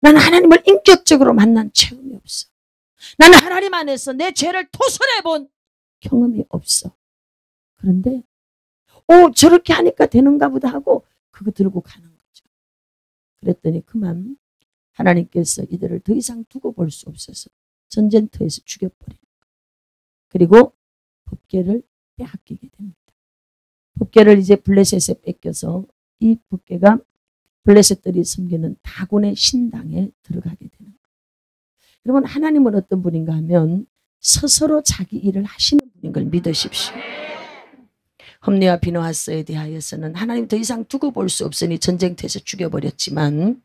나는 하나님을 인격적으로 만난 체험이 없어. 나는 하나님 안에서 내 죄를 토설해 본 경험이 없어. 그런데 저렇게 하니까 되는가 보다 하고 그거 들고 가는 거죠. 그랬더니 그만 하나님께서 이들을 더 이상 두고 볼 수 없어서 전쟁터에서 죽여버린 거예요. 그리고 법궤를 빼앗기게 됩니다. 법궤를 이제 블레셋에 뺏겨서 이 법궤가 블레셋들이 섬기는 다곤의 신당에 들어가게 되는 거예요. 여러분, 하나님은 어떤 분인가 하면 스스로 자기 일을 하시는 분인 걸 믿으십시오. 험리와 비느하스에 대하여서는 하나님 더 이상 두고 볼 수 없으니 전쟁터에서 죽여버렸지만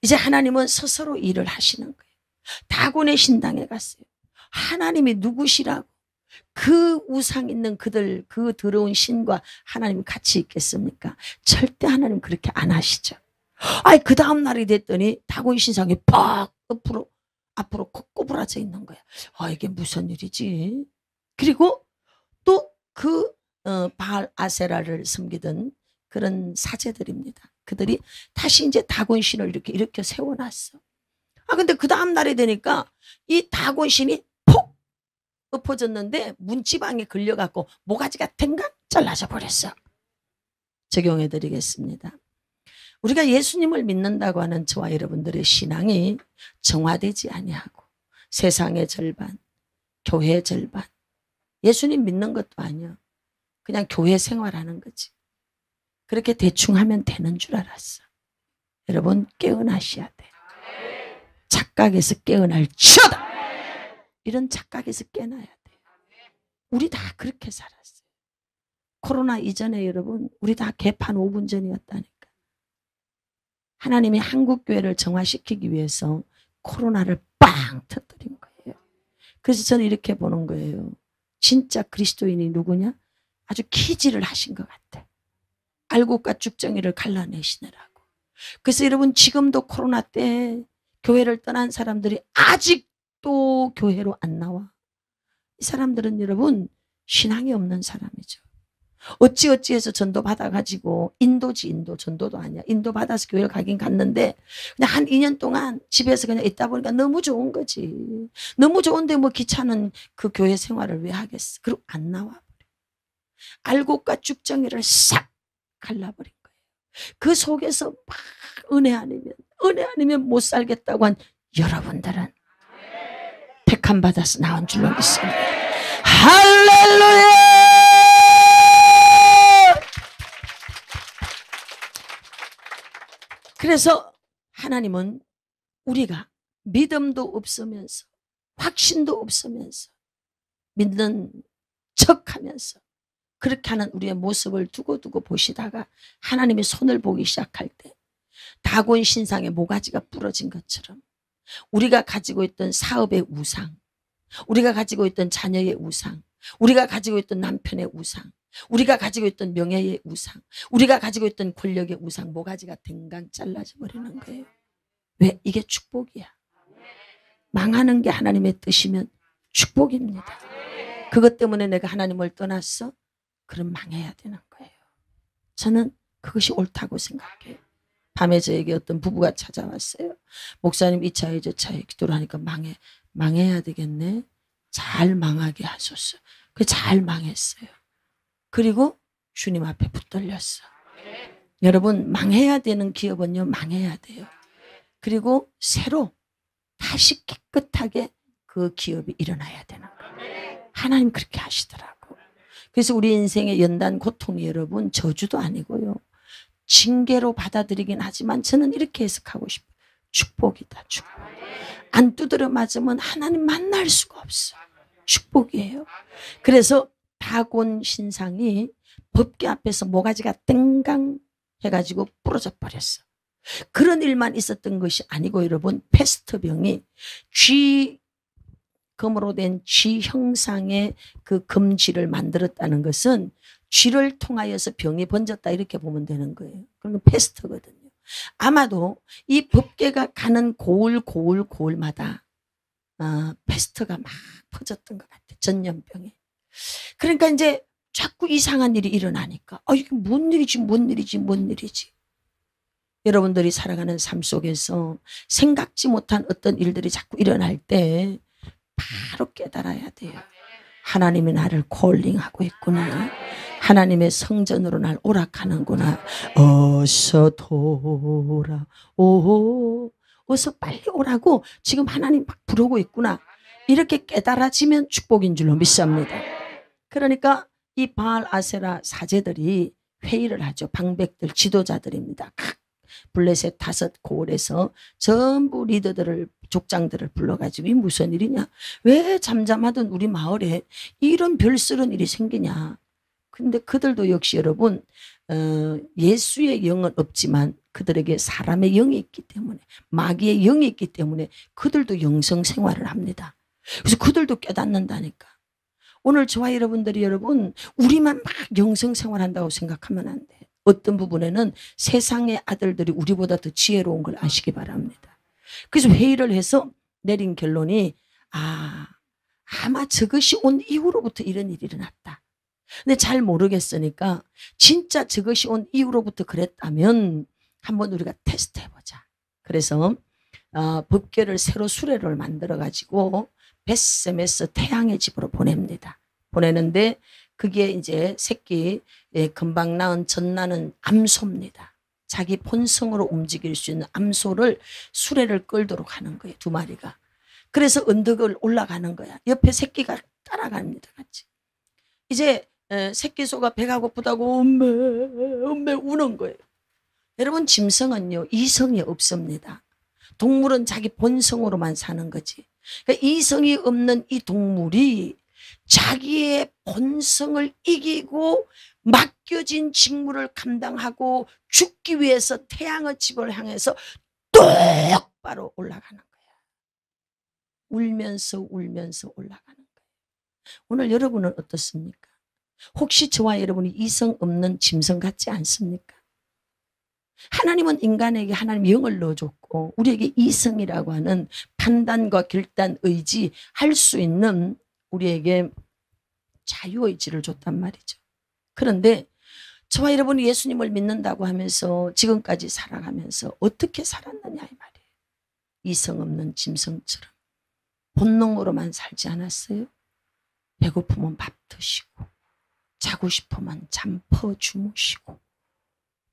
이제 하나님은 스스로 일을 하시는 거예요. 다곤의 신당에 갔어요. 하나님이 누구시라고 그 우상 있는 그들, 그 더러운 신과 하나님이 같이 있겠습니까? 절대 하나님 그렇게 안 하시죠. 그 다음 날이 됐더니 다곤 신상이 팍 앞으로 꼬부라져 있는 거야. 이게 무슨 일이지? 그리고 또 그 바알 아세라를 섬기던 그런 사제들입니다. 그들이 다시 이제 다곤 신을 이렇게 일으켜 세워놨어. 근데 그 다음 날이 되니까 이 다곤 신이 폭 엎어졌는데 문지방에 걸려갖고 모가지가 댕강 잘라져 버렸어. 적용해 드리겠습니다. 우리가 예수님을 믿는다고 하는 저와 여러분들의 신앙이 정화되지 아니하고 세상의 절반, 교회 절반, 예수님 믿는 것도 아니야. 그냥 교회 생활하는 거지. 그렇게 대충 하면 되는 줄 알았어. 여러분, 깨어나셔야 돼. 착각에서 깨어날지어다. 이런 착각에서 깨어나야 돼. 우리 다 그렇게 살았어요. 코로나 이전에 여러분, 우리 다 개판 5분 전이었다니까. 하나님이 한국교회를 정화시키기 위해서 코로나를 빵 터뜨린 거예요. 그래서 저는 이렇게 보는 거예요. 진짜 그리스도인이 누구냐? 아주 기지를 하신 것 같아. 알곡과 쭉정이를 갈라내시느라고. 그래서 여러분, 지금도 코로나 때 교회를 떠난 사람들이 아직도 교회로 안 나와. 이 사람들은 여러분 신앙이 없는 사람이죠. 어찌어찌해서 전도 받아가지고 인도지, 인도 전도도 아니야. 인도 받아서 교회를 가긴 갔는데 그냥 한 2년 동안 집에서 그냥 있다 보니까 너무 좋은 거지. 너무 좋은데 뭐 귀찮은 그 교회 생활을 왜 하겠어. 그리고 안 나와. 알곡과 쭉정이를 싹 갈라버린 거예요. 그 속에서 막 은혜 아니면 못 살겠다고 한 여러분들은 택함 받아서 나온 줄로 믿습니다. 할렐루야! 그래서 하나님은 우리가 믿음도 없으면서 확신도 없으면서 믿는 척하면서 그렇게 하는 우리의 모습을 두고두고 보시다가 하나님이 손을 보기 시작할 때 다곤 신상의 모가지가 부러진 것처럼 우리가 가지고 있던 사업의 우상, 우리가 가지고 있던 자녀의 우상, 우리가 가지고 있던 남편의 우상, 우리가 가지고 있던 명예의 우상, 우리가 가지고 있던 권력의 우상, 모가지가 댕강 잘라져 버리는 거예요. 왜? 이게 축복이야. 망하는 게 하나님의 뜻이면 축복입니다. 그것 때문에 내가 하나님을 떠났어? 그럼 망해야 되는 거예요. 저는 그것이 옳다고 생각해요. 밤에 저에게 어떤 부부가 찾아왔어요. 목사님, 이 차에 저 차에 기도를 하니까 망해야 되겠네. 잘 망하게 하소서. 잘 망했어요. 그리고 주님 앞에 붙들렸어. 여러분, 망해야 되는 기업은요, 망해야 돼요. 그리고 새로 다시 깨끗하게 그 기업이 일어나야 되는 거예요. 하나님 그렇게 하시더라고요. 그래서 우리 인생의 연단 고통이 여러분 저주도 아니고요. 징계로 받아들이긴 하지만 저는 이렇게 해석하고 싶어요. 축복이다, 축복. 안 두드려 맞으면 하나님 만날 수가 없어. 축복이에요. 그래서 다곤 신상이 법궤 앞에서 모가지가 땡강 해가지고 부러져 버렸어. 그런 일만 있었던 것이 아니고 여러분, 패스트병이 쥐검으로 된 쥐 형상의 그 금쥐를 만들었다는 것은 쥐를 통하여서 병이 번졌다 이렇게 보면 되는 거예요. 그건 패스트거든요. 아마도 이 법궤가 가는 고을마다 패스트가 막 퍼졌던 것 같아요. 전염병이. 그러니까 이제 자꾸 이상한 일이 일어나니까 이게 뭔 일이지. 여러분들이 살아가는 삶 속에서 생각지 못한 어떤 일들이 자꾸 일어날 때 바로 깨달아야 돼요. 하나님이 나를 콜링하고 있구나. 하나님의 성전으로 날 오락하는구나. 어서 돌아오. 어서 빨리 오라고 지금 하나님 막 부르고 있구나. 이렇게 깨달아지면 축복인 줄로 믿습니다. 그러니까 이 바알 아세라 사제들이 회의를 하죠. 방백들, 지도자들입니다. 각 블레셋 5 고을에서 전부 리더들을, 족장들을 불러가지고 이 무슨 일이냐? 왜 잠잠하던 우리 마을에 이런 별스런 일이 생기냐? 근데 그들도 역시 여러분 예수의 영은 없지만 그들에게 사람의 영이 있기 때문에, 마귀의 영이 있기 때문에 그들도 영성 생활을 합니다. 그래서 그들도 깨닫는다니까. 오늘 저와 여러분들이 여러분 우리만 막 영성 생활한다고 생각하면 안 돼. 어떤 부분에는 세상의 아들들이 우리보다 더 지혜로운 걸 아시기 바랍니다. 그래서 회의를 해서 내린 결론이 아마 저것이 온 이후로부터 이런 일이 일어났다. 근데 잘 모르겠으니까 진짜 저것이 온 이후로부터 그랬다면 한번 우리가 테스트해보자. 그래서 법궤를 새로 수레를 만들어가지고 벳세메스 태양의 집으로 보냅니다. 보내는데 그게 이제 새끼 금방 낳은 젖나는 암소입니다. 자기 본성으로 움직일 수 있는 암소를 수레를 끌도록 하는 거예요. 2마리가. 그래서 언덕을 올라가는 거야. 옆에 새끼가 따라갑니다. 같이. 이제 새끼소가 배가 고프다고 엄매 우는 거예요. 여러분 짐승은요 이성이 없습니다. 동물은 자기 본성으로만 사는 거지. 그러니까 이성이 없는 이 동물이 자기의 본성을 이기고 맡겨진 직무를 감당하고 죽기 위해서 태양의 집을 향해서 똑바로 올라가는 거야. 울면서 올라가는 거예요. 오늘 여러분은 어떻습니까? 혹시 저와 여러분이 이성 없는 짐승 같지 않습니까? 하나님은 인간에게 하나님 영을 넣어줬고 우리에게 이성이라고 하는 판단과 결단, 의지 할 수 있는 우리에게 자유의지를 줬단 말이죠. 그런데 저와 여러분이 예수님을 믿는다고 하면서 지금까지 살아가면서 어떻게 살았느냐 이 말이에요. 이성 없는 짐승처럼 본능으로만 살지 않았어요? 배고프면 밥 드시고 자고 싶으면 잠퍼 주무시고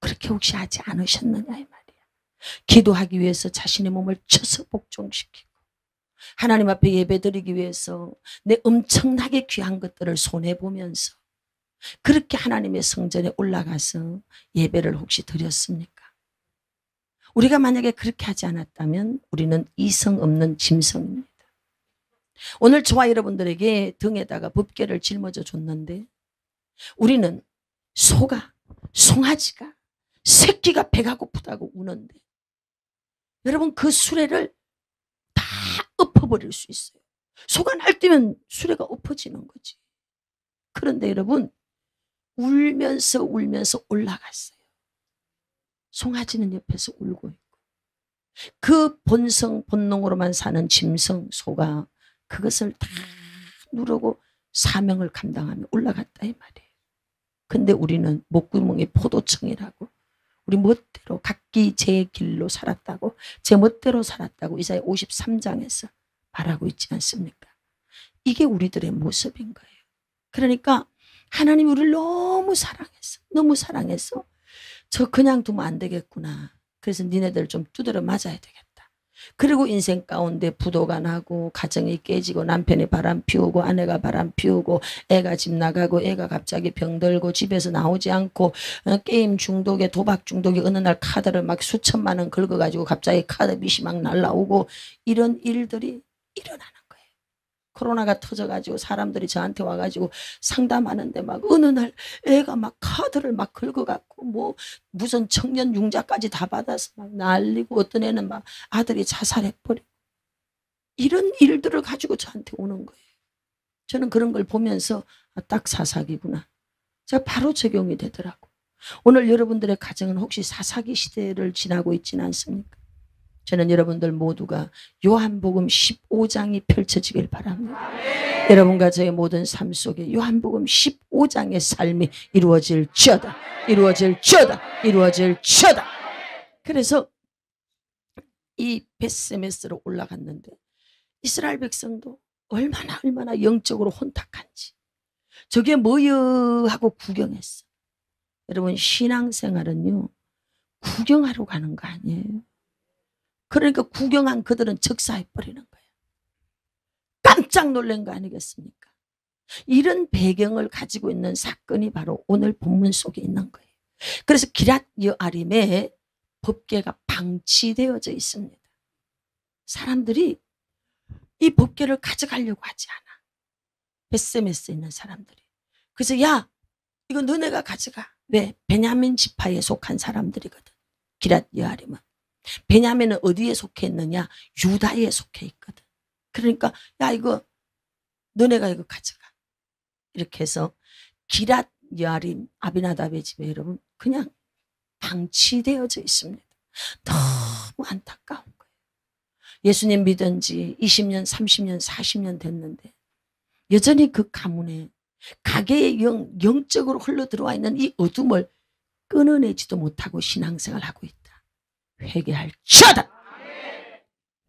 그렇게 혹시 하지 않으셨느냐 이 말이야. 기도하기 위해서 자신의 몸을 쳐서 복종시키고 하나님 앞에 예배드리기 위해서 내 엄청나게 귀한 것들을 손해보면서 그렇게 하나님의 성전에 올라가서 예배를 혹시 드렸습니까? 우리가 만약에 그렇게 하지 않았다면 우리는 이성 없는 짐승입니다. 오늘 저와 여러분들에게 등에다가 법궤를 짊어져 줬는데 우리는 소가, 송아지가, 새끼가 배가 고프다고 우는데 여러분 그 수레를 다 엎어버릴 수 있어요. 소가 날뛰면 수레가 엎어지는 거지. 그런데 여러분 울면서 올라갔어요. 송아지는 옆에서 울고 있고 그 본능으로만 사는 짐승 소가 그것을 다 누르고 사명을 감당하며 올라갔다 이 말이에요. 근데 우리는 목구멍이 포도청이라고 우리 멋대로 각기 제 길로 살았다고 제 멋대로 살았다고 이사야 53장에서 말하고 있지 않습니까? 이게 우리들의 모습인 거예요. 그러니까 하나님이 우리를 너무 사랑해서 저 그냥 두면 안 되겠구나. 그래서 니네들 좀 두드려 맞아야 되겠다. 그리고 인생 가운데 부도가 나고 가정이 깨지고 남편이 바람 피우고 아내가 바람 피우고 애가 집 나가고 애가 갑자기 병들고 집에서 나오지 않고 게임 중독에 도박 중독에 어느 날 카드를 막 수천만 원 긁어가지고 갑자기 카드 빚이 막 날라오고 이런 일들이 일어나는 거예요. 코로나가 터져가지고 사람들이 저한테 와가지고 상담하는데 막 어느 날 애가 막 카드를 막 긁어갖고 뭐 무슨 청년 융자까지 다 받아서 막 난리고 어떤 애는 막 아들이 자살해버리고 이런 일들을 가지고 저한테 오는 거예요. 저는 그런 걸 보면서 딱 사사기구나. 제가 바로 적용이 되더라고. 오늘 여러분들의 가정은 혹시 사사기 시대를 지나고 있지는 않습니까? 저는 여러분들 모두가 요한복음 15장이 펼쳐지길 바랍니다. 여러분과 저의 모든 삶 속에 요한복음 15장의 삶이 이루어질지어다. 그래서 이 베스메스로 올라갔는데 이스라엘 백성도 얼마나 영적으로 혼탁한지 저게 뭐여 하고 구경했어. 여러분 신앙생활은요 구경하러 가는 거 아니에요. 그러니까 구경한 그들은 적사해버리는 거예요. 깜짝 놀란 거 아니겠습니까? 이런 배경을 가지고 있는 사건이 바로 오늘 본문 속에 있는 거예요. 그래서 기럇 여아림에 법궤가 방치되어져 있습니다. 사람들이 이 법궤를 가져가려고 하지 않아. 베스메스에 있는 사람들이. 그래서 야 이거 너네가 가져가. 왜? 베냐민 지파에 속한 사람들이거든. 기럇 여아림은. 베냐민은 어디에 속해 있느냐? 유다에 속해 있거든. 그러니까 야 이거 너네가 이거 가져가. 이렇게 해서 기럇 여아림 아비나답의 집에 여러분 그냥 방치되어져 있습니다. 너무 안타까운 거예요. 예수님 믿은 지 20년, 30년, 40년 됐는데 여전히 그 가문에 가계의 영적으로 흘러들어와 있는 이 어둠을 끊어내지도 못하고 신앙생활을 하고 있다. 회개할 자다.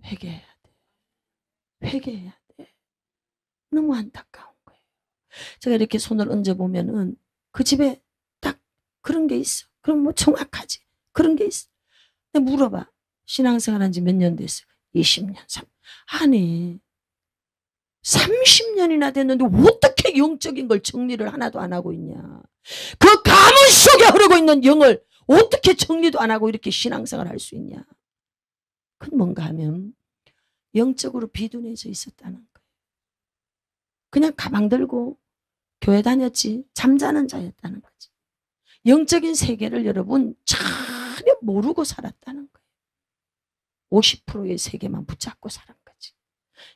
회개해야 돼. 회개해야 돼. 너무 안타까운 거예요. 제가 이렇게 손을 얹어보면은 그 집에 딱 그런 게 있어. 그럼 뭐 정확하지. 그런 게 있어. 근데 물어봐. 신앙생활 한 지 몇 년 됐어요? 20년. 아니 30년이나 됐는데 어떻게 영적인 걸 정리를 하나도 안 하고 있냐. 그 가문 속에 흐르고 있는 영을 어떻게 정리도 안 하고 이렇게 신앙생활을 할 수 있냐. 그건 뭔가 하면 영적으로 비둔해져 있었다는 거예요. 그냥 가방 들고 교회 다녔지 잠자는 자였다는 거지. 영적인 세계를 여러분 전혀 모르고 살았다는 거예요. 50%의 세계만 붙잡고 살은 거지.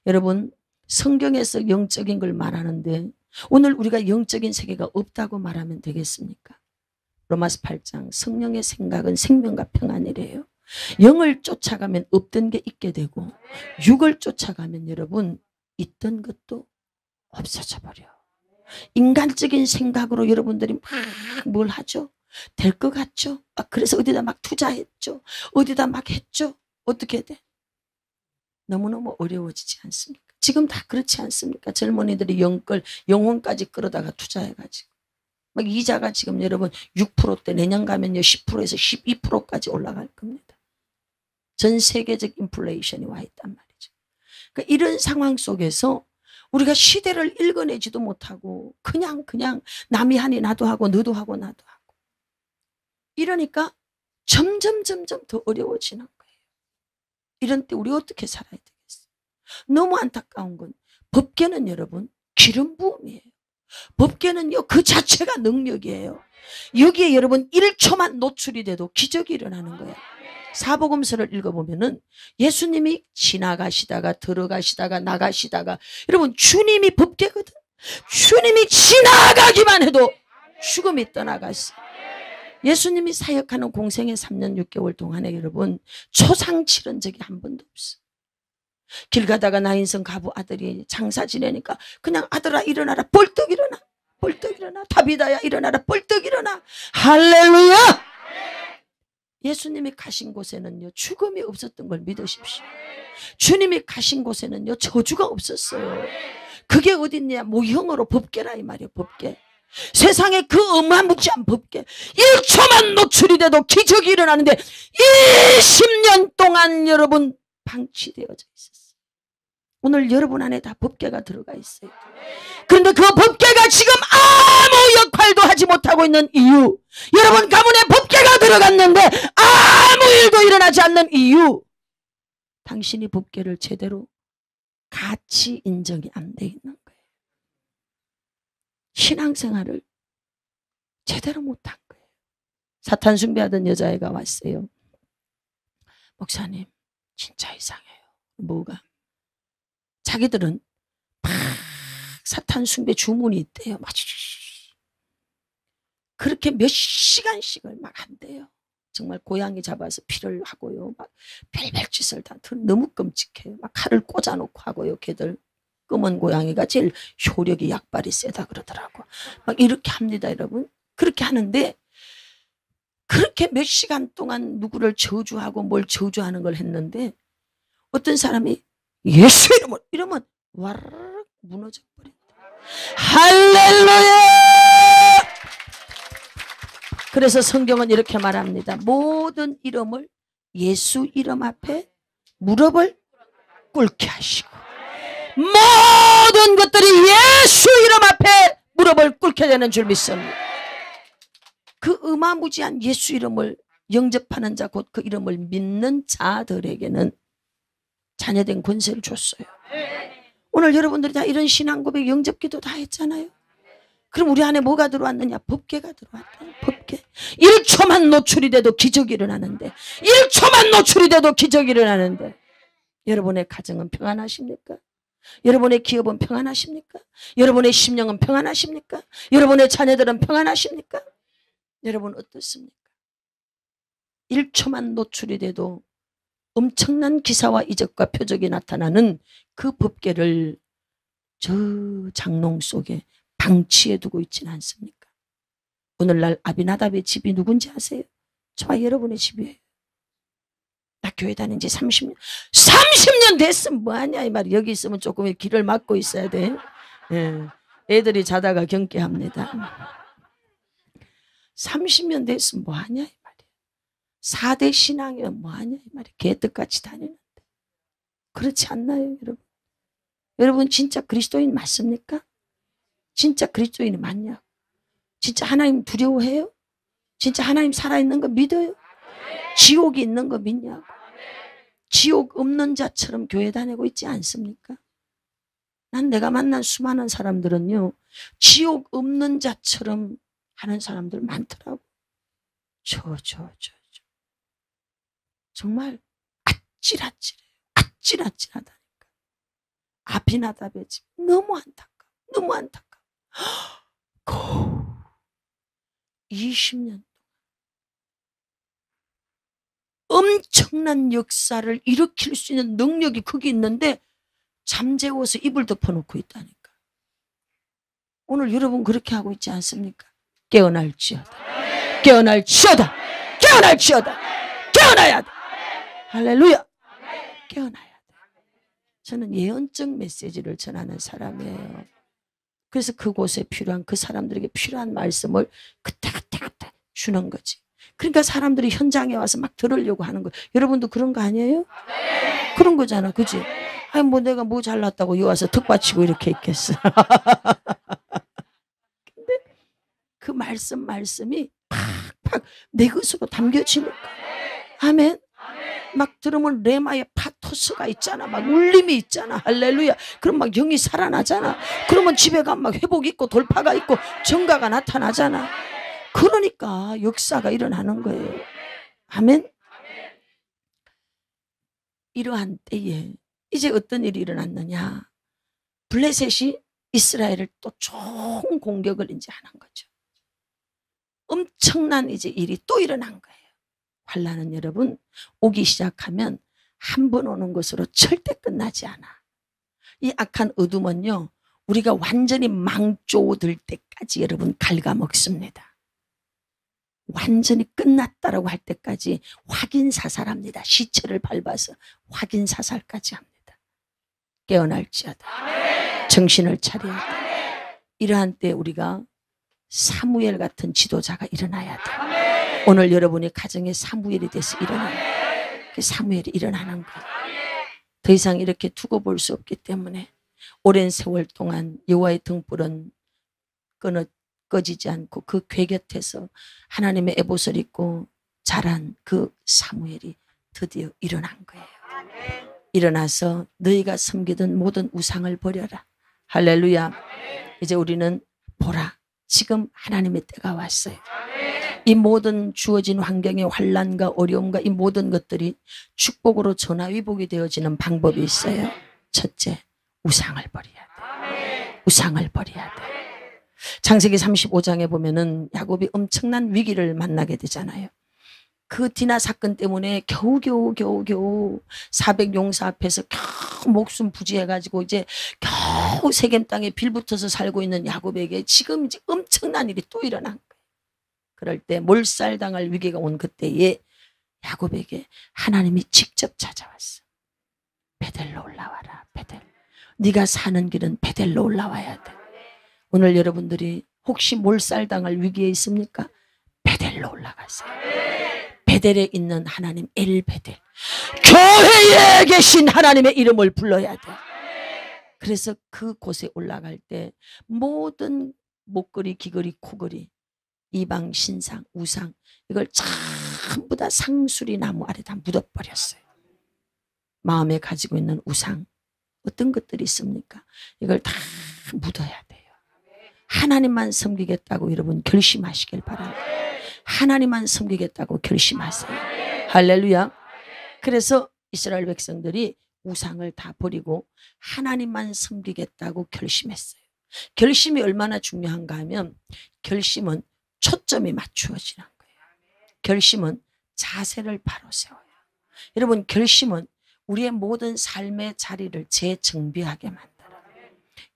여러분 성경에서 영적인 걸 말하는데 오늘 우리가 영적인 세계가 없다고 말하면 되겠습니까? 로마서 8장 성령의 생각은 생명과 평안이래요. 영을 쫓아가면 없던 게 있게 되고 육을 쫓아가면 여러분 있던 것도 없어져 버려. 인간적인 생각으로 여러분들이 막 뭘 하죠? 될 것 같죠? 그래서 어디다 막 투자했죠? 어디다 막 했죠? 어떻게 돼? 너무너무 어려워지지 않습니까? 지금 다 그렇지 않습니까? 젊은이들이 영혼까지 끌어다가 투자해가지고 막 이자가 지금 여러분 6%대 내년 가면요 10%에서 12%까지 올라갈 겁니다. 전 세계적 인플레이션이 와 있단 말이죠. 그러니까 이런 상황 속에서 우리가 시대를 읽어내지도 못하고 그냥 남이 하니 나도 하고 너도 하고 나도 하고 이러니까 점점 더 어려워지는 거예요. 이런 때 우리 어떻게 살아야 되겠어요? 너무 안타까운 건 법궤는 여러분 기름 부음이에요. 법궤는요 그 자체가 능력이에요. 여기에 여러분 1초만 노출이 돼도 기적이 일어나는 거예요. 사복음서를 읽어보면은 예수님이 지나가시다가 들어가시다가 나가시다가 여러분 주님이 법궤거든. 주님이 지나가기만 해도 죽음이 떠나갔어요. 예수님이 사역하는 공생의 3년 6개월 동안에 여러분 초상 치른 적이 한 번도 없어. 길 가다가 나인성 가부 아들이 장사 지내니까 그냥 아들아 일어나라 벌떡 일어나 벌떡 일어나 다비다야 일어나라 벌떡 일어나 할렐루야. 예수님이 가신 곳에는요 죽음이 없었던 걸 믿으십시오. 주님이 가신 곳에는요 저주가 없었어요. 그게 어딨냐 모형으로 법궤라 이 말이에요. 법궤. 세상에 그 어마무지한 법궤 1초만 노출이 돼도 기적이 일어나는데 20년 동안 여러분 방치되어져 있었어요. 오늘 여러분 안에 다 법궤가 들어가 있어요. 그런데 그 법궤가 지금 아무 역할도 하지 못하고 있는 이유, 여러분 가문에 법궤가 들어갔는데 아무 일도 일어나지 않는 이유, 당신이 법궤를 제대로 가치 인정이 안 돼 있는 거예요. 신앙생활을 제대로 못한 거예요. 사탄 숭배하던 여자애가 왔어요. 목사님 진짜 이상해요. 뭐가? 자기들은 막 사탄 숭배 주문이 있대요. 막 그렇게 몇 시간씩을 막 한대요. 정말 고양이 잡아서 피를 하고요. 막 별별 짓을 다 너무 끔찍해요. 막 칼을 꽂아놓고 하고요. 걔들 검은 고양이가 제일 효력이 약발이 세다 그러더라고. 막 이렇게 합니다, 여러분. 그렇게 하는데 그렇게 몇 시간 동안 누구를 저주하고 뭘 저주하는 걸 했는데 어떤 사람이 예수 이름을 이러면 와르르 무너져 버린다. 할렐루야! 그래서 성경은 이렇게 말합니다. 모든 이름을 예수 이름 앞에 무릎을 꿇게 하시고 모든 것들이 예수 이름 앞에 무릎을 꿇게 되는 줄 믿습니다. 그 어마무지한 예수 이름을 영접하는 자, 곧 그 이름을 믿는 자들에게는 자녀된 권세를 줬어요. 오늘 여러분들이 다 이런 신앙 고백, 영접기도 다 했잖아요. 그럼 우리 안에 뭐가 들어왔느냐? 법궤가 들어왔다. 법궤. 1초만 노출이 돼도 기적이 일어나는데, 1초만 노출이 돼도 기적이 일어나는데, 여러분의 가정은 평안하십니까? 여러분의 기업은 평안하십니까? 여러분의 심령은 평안하십니까? 여러분의 자녀들은 평안하십니까? 여러분 어떻습니까? 1초만 노출이 돼도 엄청난 기사와 이적과 표적이 나타나는 그 법궤를 저 장롱 속에 방치해 두고 있지는 않습니까? 오늘날 아비나답의 집이 누군지 아세요? 저와 여러분의 집이에요. 나 교회 다닌 지 30년 됐으면 뭐하냐 이 말이. 여기 있으면 조금 길을 막고 있어야 돼. 예. 애들이 자다가 경계합니다. 30년 됐으면 뭐하냐 이 말이야. 4대 신앙이면 뭐하냐 이 말이야. 개떡같이 다니는데. 그렇지 않나요 여러분? 여러분 진짜 그리스도인 맞습니까? 진짜 그리스도인이 맞냐? 진짜 하나님 두려워해요? 진짜 하나님 살아있는 거 믿어요? 지옥이 있는 거 믿냐고? 지옥 없는 자처럼 교회 다니고 있지 않습니까? 난 내가 만난 수많은 사람들은요, 지옥 없는 자처럼 하는 사람들 많더라고. 정말 아찔아찔해요. 아찔아찔하다니까. 아비나답의 집 너무 안타까워. 너무 안타까워. 20년 엄청난 역사를 일으킬 수 있는 능력이 거기 있는데 잠재워서 이불 덮어놓고 있다니까. 오늘 여러분 그렇게 하고 있지 않습니까? 깨어날지어다. 깨어날지어다. 깨어날지어다. 깨어나야 돼. 할렐루야. 깨어나야 돼. 저는 예언적 메시지를 전하는 사람이에요. 그래서 그곳에 필요한, 그 사람들에게 필요한 말씀을 그때 주는 거지. 그러니까 사람들이 현장에 와서 막 들으려고 하는 거예요. 여러분도 그런 거 아니에요? 네. 그런 거잖아, 그지? 아니 뭐 내가 뭐 잘났다고 여기 와서 턱받치고 이렇게 있겠어. 근데 그 말씀이 팍팍 내 것으로 담겨지는 거야. 아멘. 막 들으면 레마의 파토스가 있잖아. 막 울림이 있잖아. 할렐루야. 그럼 막 영이 살아나잖아. 그러면 집에 가면 막 회복이 있고 돌파가 있고 정가가 나타나잖아. 그러니까 역사가 일어나는 거예요. 아멘. 이러한 때에 이제 어떤 일이 일어났느냐. 블레셋이 이스라엘을 또 총 공격을 이제 하는 거죠. 엄청난 이제 일이 또 일어난 거예요. 환난은 여러분 오기 시작하면 한 번 오는 것으로 절대 끝나지 않아. 이 악한 어둠은요, 우리가 완전히 망조될 때까지 여러분 갉아먹습니다. 완전히 끝났다라고 할 때까지 확인사살합니다. 시체를 밟아서 확인사살까지 합니다. 깨어날지어다. 정신을 차려야 돼. 이러한 때 우리가 사무엘 같은 지도자가 일어나야 돼. 오늘 여러분이 가정에 사무엘이 돼서 일어나요. 그 사무엘이 일어나는 거예요. 더 이상 이렇게 두고 볼 수 없기 때문에 오랜 세월 동안 여호와의 등불은 꺼지지 않고 그 궤 곁에서 하나님의 에봇을 입고 자란 그 사무엘이 드디어 일어난 거예요. 일어나서 너희가 섬기던 모든 우상을 버려라. 할렐루야. 이제 우리는 보라. 지금 하나님의 때가 왔어요. 이 모든 주어진 환경의 환난과 어려움과 이 모든 것들이 축복으로 전화위복이 되어지는 방법이 있어요. 첫째, 우상을 버려야 돼. 우상을 버려야 돼. 창세기 35장에 보면은 야곱이 엄청난 위기를 만나게 되잖아요. 그 디나 사건 때문에 겨우 400 용사 앞에서 겨우 목숨 부지해가지고 이제 겨우 세겜 땅에 빌붙어서 살고 있는 야곱에게 지금 이제 엄청난 일이 또 일어난 거예요. 그럴 때 몰살당할 위기가 온 그때에 야곱에게 하나님이 직접 찾아왔어. 베델로 올라와라. 베델. 네가 사는 길은 베델로 올라와야 돼. 오늘 여러분들이 혹시 몰살당할 위기에 있습니까? 베델로 올라가세요. 베델에 있는 하나님 엘베델, 교회에 계신 하나님의 이름을 불러야 돼. 그래서 그곳에 올라갈 때 모든 목걸이, 귀걸이, 코걸이, 이방 신상, 우상, 이걸 전부 다 상수리 나무 아래 다 묻어버렸어요. 마음에 가지고 있는 우상, 어떤 것들이 있습니까? 이걸 다 묻어야 돼요. 하나님만 섬기겠다고 여러분 결심하시길 바랍니다. 하나님만 섬기겠다고 결심하세요. 할렐루야. 그래서 이스라엘 백성들이 우상을 다 버리고 하나님만 섬기겠다고 결심했어요. 결심이 얼마나 중요한가 하면 결심은 초점이 맞추어지는 거예요. 결심은 자세를 바로 세워요. 여러분, 결심은 우리의 모든 삶의 자리를 재정비하게 만들어요.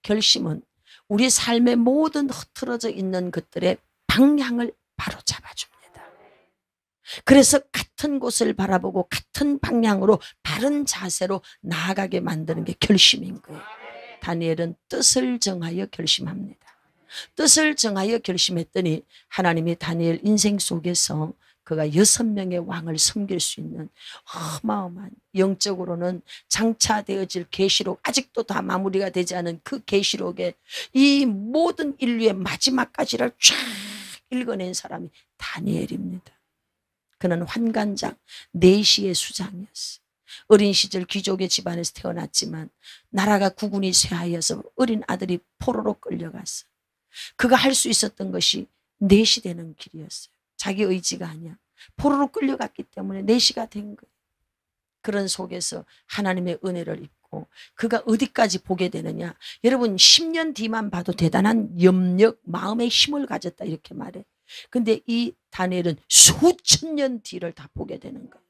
결심은 우리 삶의 모든 흐트러져 있는 것들의 방향을 바로 잡아줍니다. 그래서 같은 곳을 바라보고 같은 방향으로 바른 자세로 나아가게 만드는 게 결심인 거예요. 다니엘은 뜻을 정하여 결심합니다. 뜻을 정하여 결심했더니 하나님이 다니엘 인생 속에서 그가 6명의 왕을 섬길 수 있는 어마어마한, 영적으로는 장차되어질 계시록, 아직도 다 마무리가 되지 않은 그 계시록에 이 모든 인류의 마지막까지를 쫙 읽어낸 사람이 다니엘입니다. 그는 환관장, 내시의 수장이었어요. 어린 시절 귀족의 집안에서 태어났지만 나라가 국운이 쇠하여서 어린 아들이 포로로 끌려갔어. 그가 할 수 있었던 것이 내시되는 길이었어요. 자기 의지가 아니야. 포로로 끌려갔기 때문에 내시가 된 거예요. 그런 속에서 하나님의 은혜를 입고 그가 어디까지 보게 되느냐. 여러분, 10년 뒤만 봐도 대단한 염력, 마음의 힘을 가졌다 이렇게 말해. 근데 이 다니엘은 수천 년 뒤를 다 보게 되는 거예요.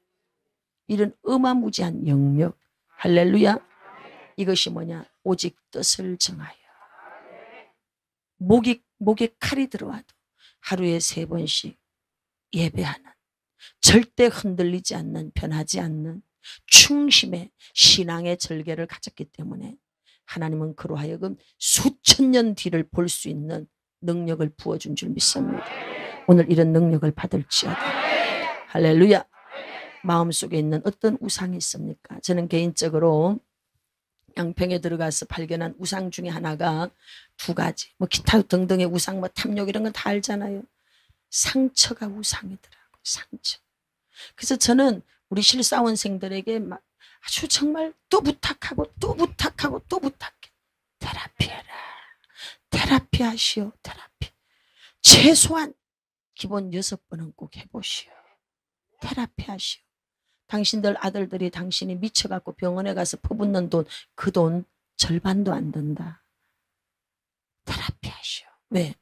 이런 어마무지한 영역. 할렐루야. 이것이 뭐냐? 오직 뜻을 정하여. 목에 칼이 들어와도 하루에 3번씩 예배하는, 절대 흔들리지 않는, 변하지 않는 충심의 신앙의 절개를 가졌기 때문에 하나님은 그로 하여금 수천 년 뒤를 볼 수 있는 능력을 부어준 줄 믿습니다. 오늘 이런 능력을 받을지어다. 할렐루야. 마음속에 있는 어떤 우상이 있습니까? 저는 개인적으로 양평에 들어가서 발견한 우상 중에 하나가 2가지, 뭐 기타 등등의 우상, 뭐 탐욕 이런 건 다 알잖아요. 상처가 우상이더라고요. 상처. 그래서 저는 우리 실사원생들에게 막 아주 정말 또 부탁하고 또 부탁하고 또 부탁해. 테라피해라. 테라피 하시오. 테라피. 최소한 기본 6번은 꼭 해보시오. 테라피 하시오. 당신들 아들들이 당신이 미쳐갖고 병원에 가서 퍼붓는 돈, 그 돈 절반도 안 든다. 테라피 하시오. 왜?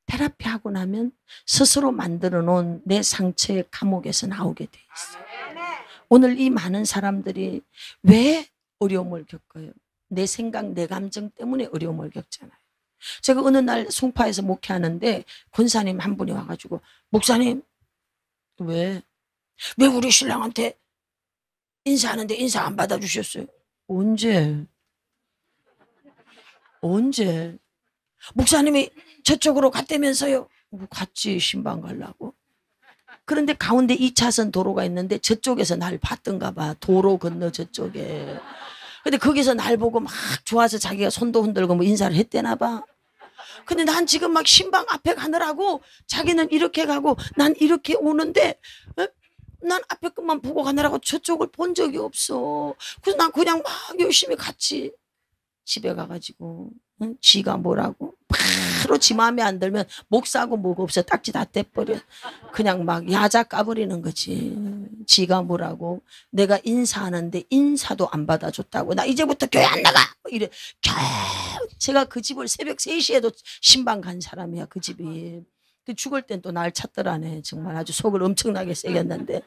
테라피 하고 나면 스스로 만들어 놓은 내 상처의 감옥에서 나오게 돼 있어요. 오늘 이 많은 사람들이 왜 어려움을 겪어요? 내 생각, 내 감정 때문에 어려움을 겪잖아요. 제가 어느 날 송파에서 목회하는데 권사님 한 분이 와가지고, 목사님 왜 우리 신랑한테 인사하는데 인사 안 받아주셨어요? 언제? 목사님이 저쪽으로 갔다면서요? 갔지, 신방 가려고. 그런데 가운데 2차선 도로가 있는데 저쪽에서 날 봤던가 봐. 도로 건너 저쪽에. 근데 거기서 날 보고 막 좋아서 자기가 손도 흔들고 뭐 인사를 했대나 봐. 근데 난 지금 막 신방 앞에 가느라고 자기는 이렇게 가고 난 이렇게 오는데, 난 앞에 것만 보고 가느라고 저쪽을 본 적이 없어. 그래서 난 그냥 막 열심히 갔지. 집에 가가지고 지가 뭐라고 바로 지 마음에 안 들면 목사고 뭐가 없어 딱지 다 떼버려. 그냥 막 야자 까버리는 거지. 지가 뭐라고 내가 인사하는데 인사도 안 받아줬다고, 나 이제부터 교회 안 나가 이래. 제가 그 집을 새벽 3시에도 신방 간 사람이야. 그 집이 죽을 땐 또 날 찾더라네. 정말 아주 속을 엄청나게 새겼는데.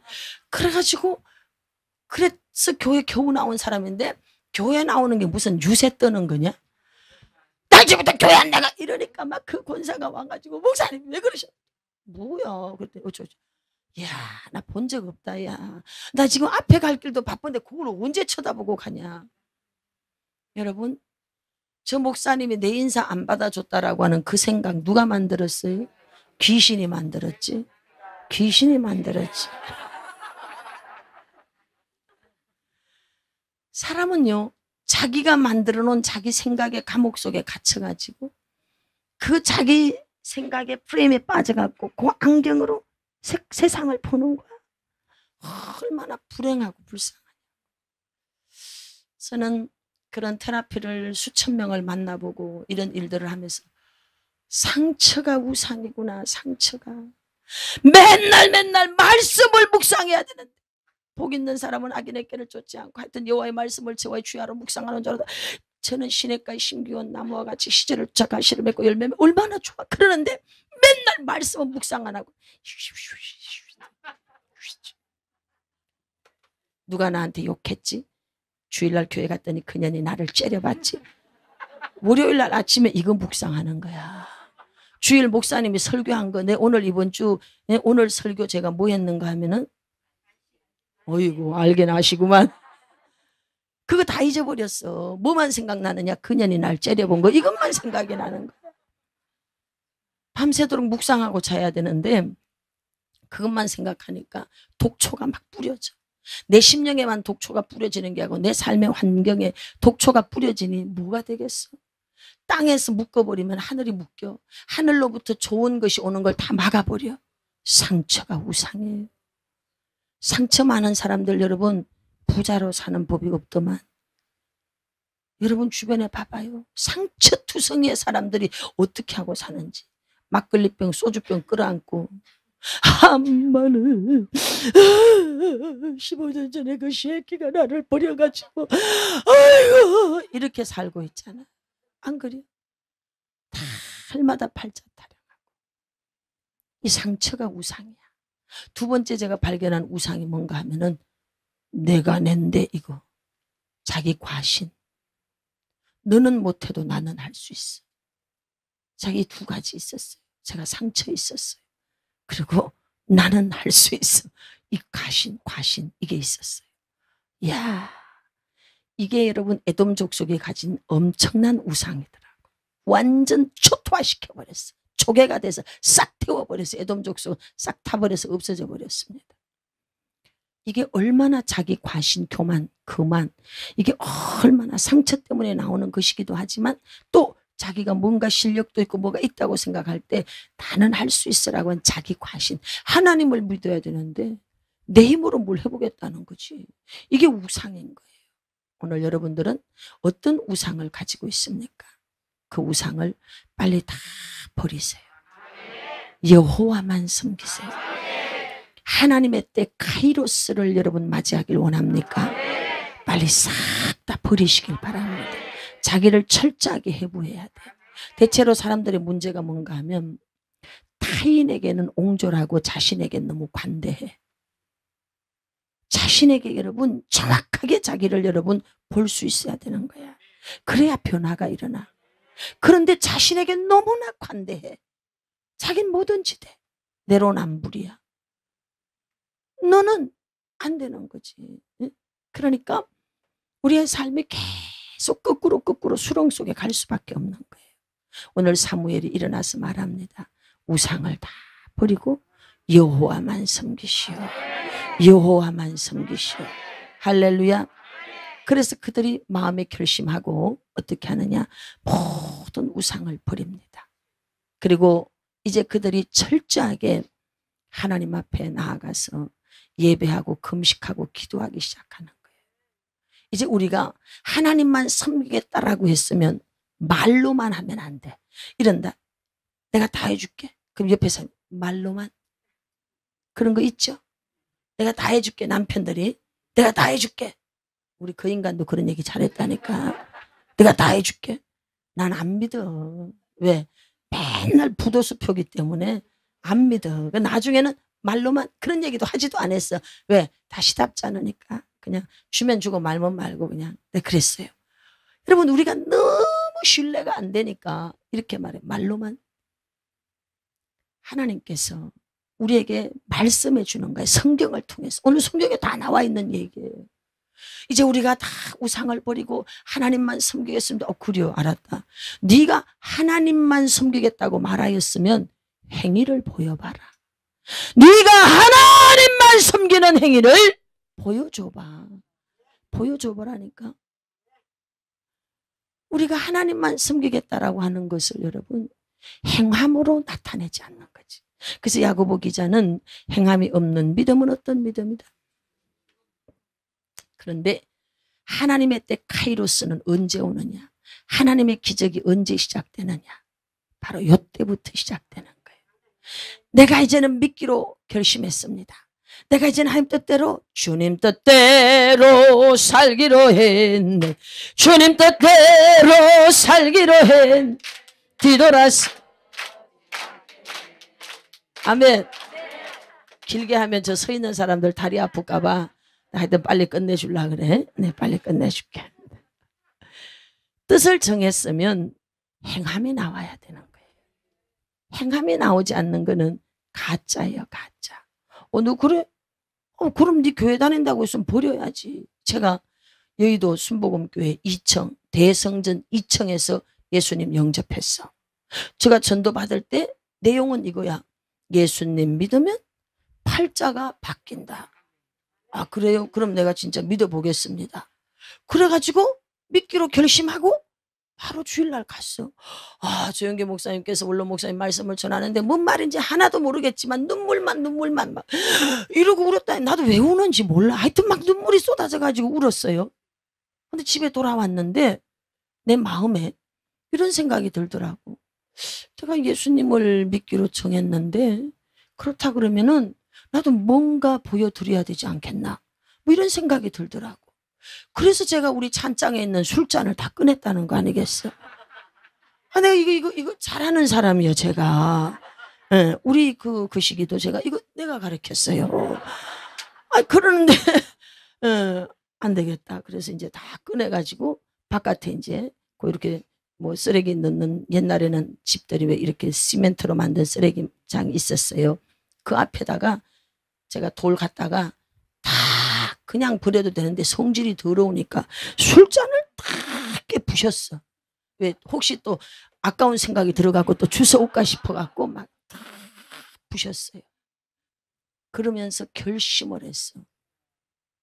그래가지고 그래서 교회 겨우 나온 사람인데, 교회 나오는 게 무슨 유세 떠는 거냐? 나 이제부터 교회 안 나가 이러니까 막 그 권사가 와가지고, 목사님 왜 그러셔? 뭐야? 그랬더니 어쩌죠? 야, 나 본 적 없다, 야. 나 지금 앞에 갈 길도 바쁜데 그걸 언제 쳐다보고 가냐? 여러분, 저 목사님이 내 인사 안 받아줬다라고 하는 그 생각 누가 만들었어요? 귀신이 만들었지. 귀신이 만들었지. 사람은요, 자기가 만들어 놓은 자기 생각의 감옥 속에 갇혀가지고 그 자기 생각의 프레임에 빠져갖고 그 안경으로 세상을 보는 거야. 얼마나 불행하고 불쌍하냐. 저는 그런 테라피를 수천 명을 만나보고 이런 일들을 하면서 상처가 우상이구나. 상처가. 맨날 말씀을 묵상해야 되는데 복 있는 사람은 악인의 길을 쫓지 않고 하여튼 여호와의 말씀을 제와의 주야로 묵상하는 줄 알았다. 저는 시냇가의 심기온 나무와 같이 시절을 쫓아 씨를 맺고 열매 맺고 얼마나 좋아. 그러는데 맨날 말씀은 묵상 안 하고 누가 나한테 욕했지? 주일날 교회 갔더니 그년이 나를 째려봤지. 월요일날 아침에 이거 묵상하는 거야. 주일 목사님이 설교한 거, 내 오늘 이번 주 오늘 설교 제가 뭐 했는가 하면은 어이구 알긴 아시구만. 그거 다 잊어버렸어. 뭐만 생각나느냐? 그년이 날 째려본 거, 이것만 생각이 나는 거야. 밤새도록 묵상하고 자야 되는데 그것만 생각하니까 독초가 막 뿌려져. 내 심령에만 독초가 뿌려지는 게 아니고 내 삶의 환경에 독초가 뿌려지니 뭐가 되겠어? 땅에서 묶어버리면 하늘이 묶여. 하늘로부터 좋은 것이 오는 걸 다 막아버려. 상처가 우상이에요. 상처 많은 사람들 여러분 부자로 사는 법이 없더만. 여러분 주변에 봐봐요. 상처투성이의 사람들이 어떻게 하고 사는지. 막걸리병 소주병 끌어안고 한마는 15년 전에 그 새끼가 나를 버려가지고 아이고 이렇게 살고 있잖아. 안 그래요? 달마다 팔자 타령하고. 이 상처가 우상이야. 두 번째 제가 발견한 우상이 뭔가 하면은 내가 낸데 이거. 자기 과신. 너는 못해도 나는 할 수 있어. 자기 두 가지 있었어요. 제가 상처 있었어요. 그리고 나는 할 수 있어. 이 과신 이게 있었어요. 이야, 이게 여러분 에돔 족속이 가진 엄청난 우상이더라고. 완전 초토화시켜버렸어. 조개가 돼서 싹 태워버렸어. 에돔 족속 싹 타버려서 없어져 버렸습니다. 이게 얼마나 자기 과신, 교만, 거만, 이게 얼마나 상처 때문에 나오는 것이기도 하지만 또 자기가 뭔가 실력도 있고 뭐가 있다고 생각할 때 나는 할 수 있어라고 하는 자기 과신. 하나님을 믿어야 되는데 내 힘으로 뭘 해보겠다는 거지. 이게 우상인 거예요. 오늘 여러분들은 어떤 우상을 가지고 있습니까? 그 우상을 빨리 다 버리세요. 여호와만 섬기세요. 하나님의 때 카이로스를 여러분 맞이하길 원합니까? 빨리 싹 다 버리시길 바랍니다. 자기를 철저하게 해부해야 돼. 대체로 사람들의 문제가 뭔가 하면 타인에게는 옹졸하고 자신에게는 너무 관대해. 자신에게 여러분 정확하게 자기를 여러분 볼 수 있어야 되는 거야. 그래야 변화가 일어나. 그런데 자신에게 너무나 관대해. 자긴 뭐든지 돼. 내로남불이야. 너는 안 되는 거지. 그러니까 우리의 삶이 계속 거꾸로 수렁 속에 갈 수밖에 없는 거예요. 오늘 사무엘이 일어나서 말합니다. 우상을 다 버리고 여호와만 섬기시오. 여호와만 섬기시오. 할렐루야. 그래서 그들이 마음에 결심하고 어떻게 하느냐? 모든 우상을 버립니다. 그리고 이제 그들이 철저하게 하나님 앞에 나아가서 예배하고 금식하고 기도하기 시작하는 거예요. 이제 우리가 하나님만 섬기겠다라고 했으면 말로만 하면 안 돼. 이런다. 내가 다 해줄게. 그럼 옆에서 말로만. 그런 거 있죠? 내가 다 해줄게. 남편들이 내가 다 해줄게. 우리 그 인간도 그런 얘기 잘했다니까. 내가 다 해줄게. 난 안 믿어. 왜? 맨날 부도수 표기 때문에 안 믿어. 나중에는 말로만 그런 얘기도 하지도 않았어. 왜? 다시답지 않으니까. 그냥 주면 주고 말면 말고 그냥. 네, 그랬어요. 여러분 우리가 너무 신뢰가 안 되니까 이렇게 말해. 말로만. 하나님께서 우리에게 말씀해 주는 거예요. 성경을 통해서. 오늘 성경에 다 나와 있는 얘기예요. 이제 우리가 다 우상을 버리고 하나님만 섬기겠습니다. 그래요. 알았다. 네가 하나님만 섬기겠다고 말하였으면 행위를 보여봐라. 네가 하나님만 섬기는 행위를 보여줘봐. 보여줘보라니까. 우리가 하나님만 섬기겠다라고 하는 것을 여러분 행함으로 나타내지 않는 거지. 그래서 야고보 기자는 행함이 없는 믿음은 어떤 믿음이다. 그런데 하나님의 때 카이로스는 언제 오느냐? 하나님의 기적이 언제 시작되느냐? 바로 이때부터 시작되는 거예요. 내가 이제는 믿기로 결심했습니다. 내가 이제는 하나님 뜻대로 주님 뜻대로 살기로 했네. 주님 뜻대로 살기로 했네. 뒤돌아서 아멘. 길게 하면 저 서 있는 사람들 다리 아플까 봐 하여튼 빨리 끝내주려고 그래. 네, 빨리 끝내줄게. 뜻을 정했으면 행함이 나와야 되는 거예요. 행함이 나오지 않는 거는 가짜예요. 가짜. 너 그래? 그럼 네 교회 다닌다고 했으면 버려야지. 제가 여의도 순복음교회 2층 대성전 2층에서 예수님 영접했어. 제가 전도 받을 때 내용은 이거야. 예수님 믿으면 팔자가 바뀐다. 그래요? 그럼 내가 진짜 믿어보겠습니다. 그래가지고 믿기로 결심하고 바로 주일날 갔어. 조영계 목사님께서 원로 목사님 말씀을 전하는데 뭔 말인지 하나도 모르겠지만 눈물만 막 이러고 울었다. 나도 왜 우는지 몰라. 하여튼 막 눈물이 쏟아져가지고 울었어요. 근데 집에 돌아왔는데 내 마음에 이런 생각이 들더라고. 제가 예수님을 믿기로 정했는데 그렇다 그러면은 나도 뭔가 보여드려야 되지 않겠나, 뭐 이런 생각이 들더라고. 그래서 제가 우리 찬장에 있는 술잔을 다 꺼냈다는 거 아니겠어? 내가 이거 잘하는 사람이에요, 제가. 네, 우리 그 시기도 제가 이거 내가 가르쳤어요. 그러는데 안 되겠다. 그래서 이제 다 꺼내가지고 바깥에 이제 이렇게 뭐 쓰레기 넣는, 옛날에는 집들이 왜 이렇게 시멘트로 만든 쓰레기장이 있었어요. 그 앞에다가 제가 돌 갖다가 다 그냥 버려도 되는데 성질이 더러우니까 술잔을 다 깨부셨어. 왜 혹시 또 아까운 생각이 들어가고 또 주워올까 싶어갖고 막 다 부셨어요. 그러면서 결심을 했어.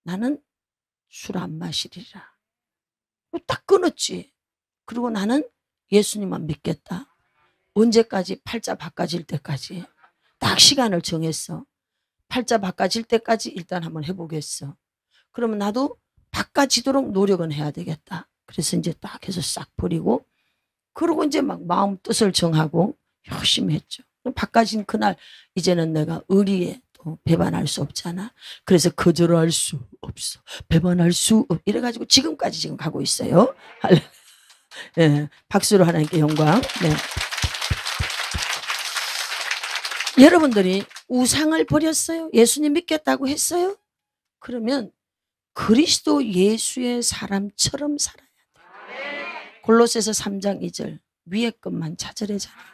나는 술 안 마시리라. 딱 끊었지. 그리고 나는 예수님만 믿겠다. 언제까지? 팔자 바꿔질 때까지. 딱 시간을 정했어. 팔자 바꿔질 때까지 일단 한번 해보겠어. 그러면 나도 바꿔지도록 노력은 해야 되겠다. 그래서 이제 딱 해서 싹 버리고, 그러고 이제 막 마음 뜻을 정하고 열심히 했죠. 바꿔진 그날 이제는 내가 의리에 또 배반할 수 없잖아. 그래서 거절할 수 없어. 배반할 수 없어. 이래가지고 지금까지 지금 가고 있어요. 네, 박수로 하나님께 영광. 네. 여러분들이 우상을 버렸어요? 예수님 믿겠다고 했어요? 그러면 그리스도 예수의 사람처럼 살아야 돼. 골로새서 3장 2절 위에 것만 찾으래잖아요.